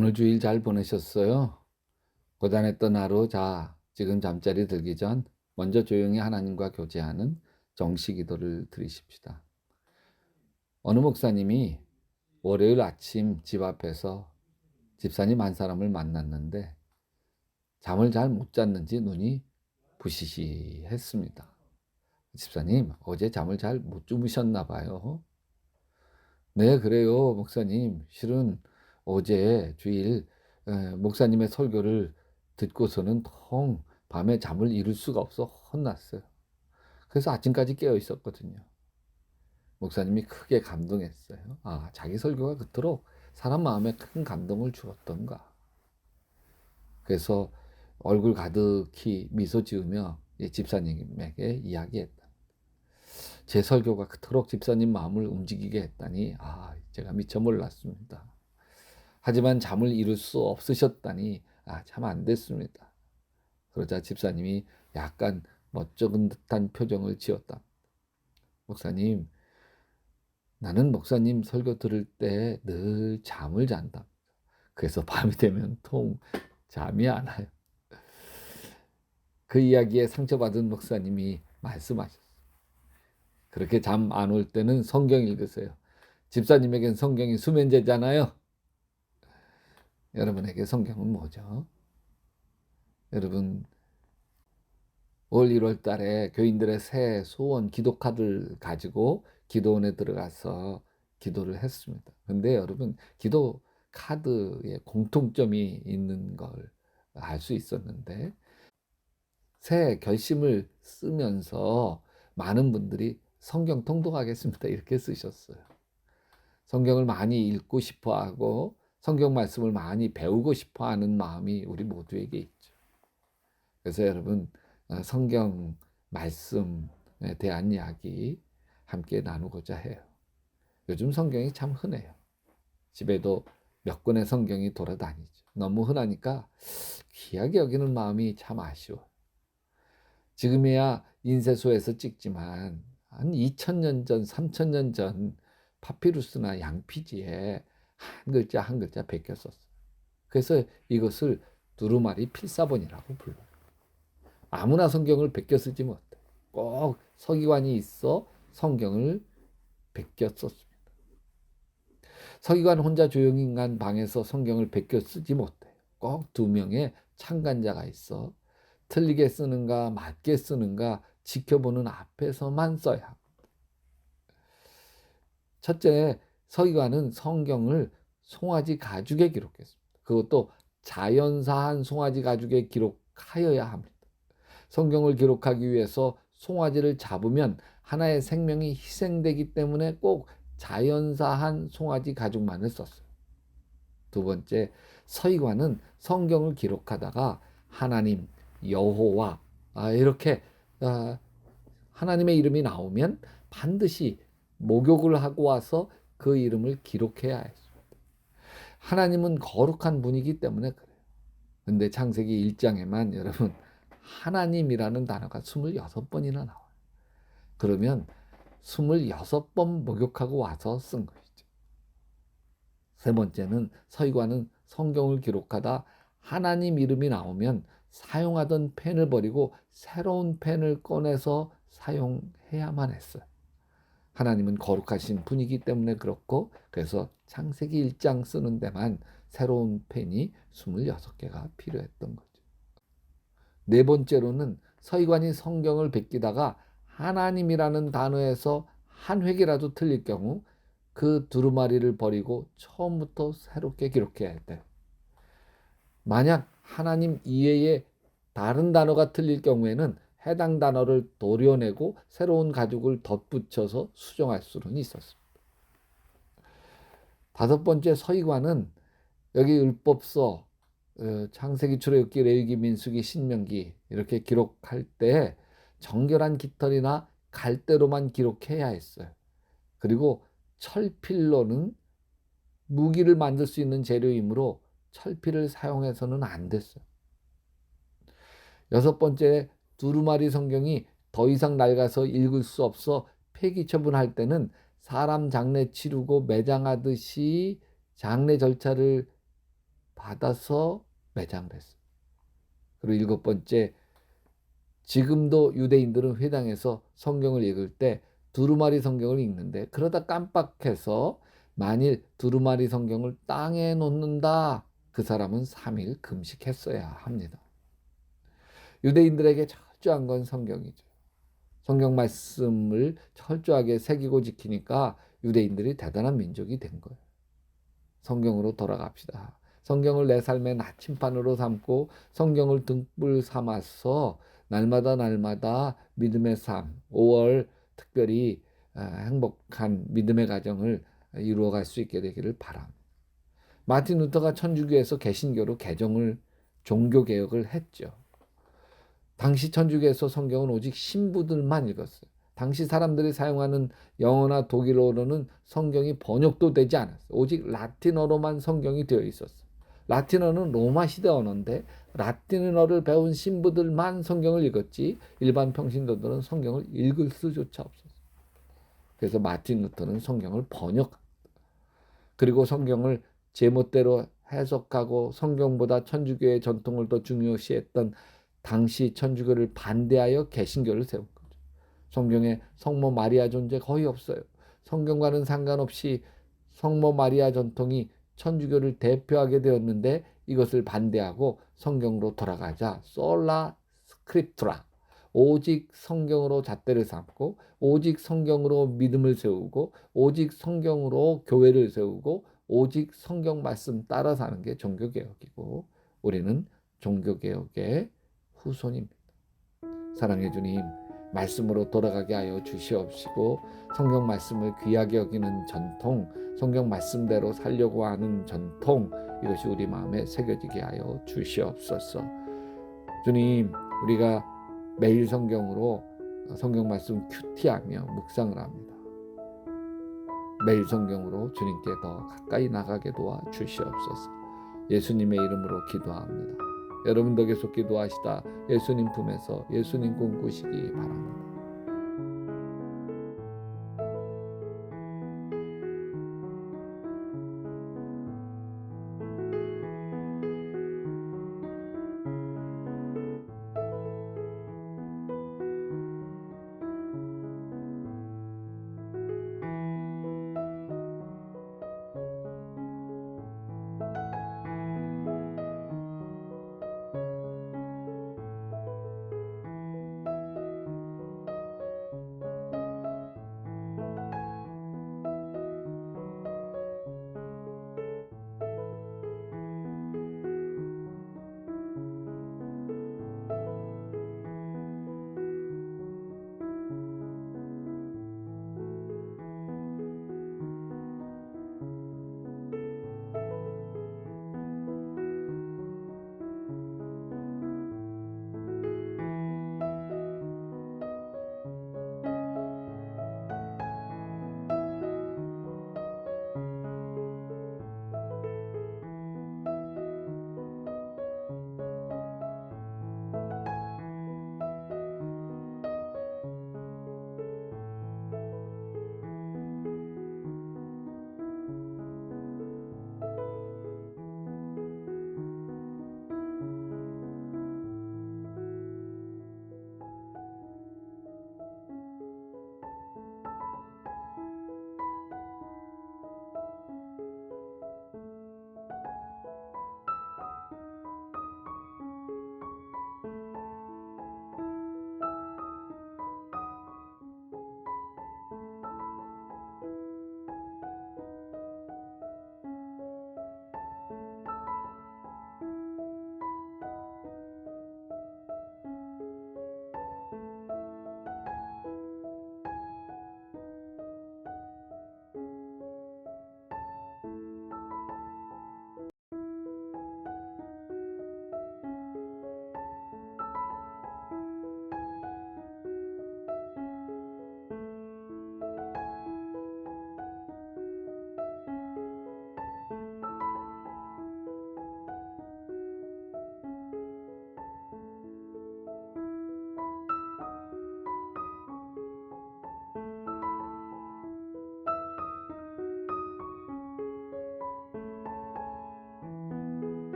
오늘 주일 잘 보내셨어요? 고단했던 하루, 지금 잠자리 들기 전 먼저 조용히 하나님과 교제하는 정시 기도를 드리십시다. 어느 목사님이 월요일 아침 집 앞에서 집사님 한 사람을 만났는데 잠을 잘 못 잤는지 눈이 부시시했습니다. 집사님, 어제 잠을 잘 못 주무셨나 봐요. 네, 그래요, 목사님. 실은 어제 주일 목사님의 설교를 듣고서는 통 밤에 잠을 이룰 수가 없어 혼났어요. 그래서 아침까지 깨어 있었거든요. 목사님이 크게 감동했어요. 아, 자기 설교가 그토록 사람 마음에 큰 감동을 주었던가. 그래서 얼굴 가득히 미소 지으며 집사님에게 이야기했다. 제 설교가 그토록 집사님 마음을 움직이게 했다니, 제가 미처 몰랐습니다. 하지만 잠을 이룰 수 없으셨다니, 참 안 됐습니다. 그러자 집사님이 약간 멋쩍은 듯한 표정을 지었다. 목사님, 나는 목사님 설교 들을 때 늘 잠을 잔다. 그래서 밤이 되면 통 잠이 안 와요. 그 이야기에 상처받은 목사님이 말씀하셨어요. 그렇게 잠 안 올 때는 성경 읽으세요. 집사님에겐 성경이 수면제잖아요. 여러분에게 성경은 뭐죠? 여러분, 올 1월 달에 교인들의 새 소원 기도 카드를 가지고 기도원에 들어가서 기도를 했습니다. 근데 여러분, 기도 카드에 공통점이 있는 걸 알 수 있었는데, 새 결심을 쓰면서 많은 분들이 성경 통독하겠습니다 이렇게 쓰셨어요. 성경을 많이 읽고 싶어 하고 성경 말씀을 많이 배우고 싶어 하는 마음이 우리 모두에게 있죠. 그래서 여러분, 성경 말씀에 대한 이야기 함께 나누고자 해요. 요즘 성경이 참 흔해요. 집에도 몇 권의 성경이 돌아다니죠. 너무 흔하니까 귀하게 여기는 마음이 참 아쉬워요. 지금이야 인쇄소에서 찍지만 한 2000년 전, 3000년 전 파피루스나 양피지에 한 글자 한 글자 베껴 썼어요. 그래서 이것을 두루마리 필사본이라고 불러요. 아무나 성경을 베껴 쓰지 못해. 꼭 서기관이 있어 성경을 베껴 썼습니다. 서기관 혼자 조용히 간 방에서 성경을 베껴 쓰지 못해. 꼭 2명의 참관자가 있어 틀리게 쓰는가 맞게 쓰는가 지켜보는 앞에서만 써야 합니다. 첫째, 서기관은 성경을 송아지 가죽에 기록했습니다. 그것도 자연사한 송아지 가죽에 기록하여야 합니다. 성경을 기록하기 위해서 송아지를 잡으면 하나의 생명이 희생되기 때문에 꼭 자연사한 송아지 가죽만을 썼어요. 두 번째, 서기관은 성경을 기록하다가 하나님, 여호와 이렇게 하나님의 이름이 나오면 반드시 목욕을 하고 와서 그 이름을 기록해야 했습니다. 하나님은 거룩한 분이기 때문에 그래요. 근데 창세기 1장에만 여러분 하나님이라는 단어가 26번이나 나와요. 그러면 26번 목욕하고 와서 쓴 것이죠. 세 번째는 서기관은 성경을 기록하다 하나님 이름이 나오면 사용하던 펜을 버리고 새로운 펜을 꺼내서 사용해야만 했어요. 하나님은 거룩하신 분이기 때문에 그렇고, 그래서 창세기 1장 쓰는 데만 새로운 펜이 26개가 필요했던 거죠. 네 번째로는 서기관이 성경을 베끼다가 하나님이라는 단어에서 한 획이라도 틀릴 경우 그 두루마리를 버리고 처음부터 새롭게 기록해야 돼요. 만약 하나님 이외에 다른 단어가 틀릴 경우에는 해당 단어를 도려내고 새로운 가죽을 덧붙여서 수정할 수는 있었습니다. 다섯 번째, 서기관은 여기 율법서, 창세기, 출애굽기, 레위기, 민수기, 신명기 이렇게 기록할 때 정결한 깃털이나 갈대로만 기록해야 했어요. 그리고 철필로는 무기를 만들 수 있는 재료이므로 철필을 사용해서는 안 됐어요. 여섯 번째, 두루마리 성경이 더 이상 낡아서 읽을 수 없어 폐기 처분할 때는 사람 장례 치르고 매장하듯이 장례 절차를 받아서 매장을 했어요. 그리고 7번째, 지금도 유대인들은 회당에서 성경을 읽을 때 두루마리 성경을 읽는데 그러다 깜빡해서 만일 두루마리 성경을 땅에 놓는다, 그 사람은 3일 금식했어야 합니다. 유대인들에게 철저한 건 성경이죠. 성경 말씀을 철저하게 새기고 지키니까 유대인들이 대단한 민족이 된 거예요. 성경으로 돌아갑시다. 성경을 내 삶의 나침반으로 삼고 성경을 등불 삼아서 날마다 믿음의 삶, 5월 특별히 행복한 믿음의 가정을 이루어갈 수 있게 되기를 바랍니다. 마틴 루터가 천주교에서 개신교로 종교개혁을 했죠. 당시 천주교에서 성경은 오직 신부들만 읽었어요. 당시 사람들이 사용하는 영어나 독일어로는 성경이 번역도 되지 않았어요. 오직 라틴어로만 성경이 되어 있었어요. 라틴어는 로마 시대 언어인데 라틴어를 배운 신부들만 성경을 읽었지 일반 평신도들은 성경을 읽을 수조차 없었어요. 그래서 마틴 루터는 성경을 그리고 성경을 제멋대로 해석하고 성경보다 천주교의 전통을 더 중요시했던 당시 천주교를 반대하여 개신교를 세운 거죠. 성경에 성모 마리아 존재 거의 없어요. 성경과는 상관없이 성모 마리아 전통이 천주교를 대표하게 되었는데 이것을 반대하고 성경으로 돌아가자 솔라 스크립투라, 오직 성경으로 잣대를 삼고 오직 성경으로 믿음을 세우고 오직 성경으로 교회를 세우고 오직 성경 말씀 따라 사는 게 종교개혁이고 우리는 종교개혁의 후손입니다. 사랑해 주님, 말씀으로 돌아가게 하여 주시옵시고 성경 말씀을 귀하게 여기는 전통, 성경 말씀대로 살려고 하는 전통, 이것이 우리 마음에 새겨지게 하여 주시옵소서. 주님, 우리가 매일 성경으로 성경 말씀 큐티하며 묵상을 합니다. 매일 성경으로 주님께 더 가까이 나가게 도와 주시옵소서. 예수님의 이름으로 기도합니다. 여러분도 계속 기도하시다 예수님 품에서 예수님 꿈꾸시기 바랍니다.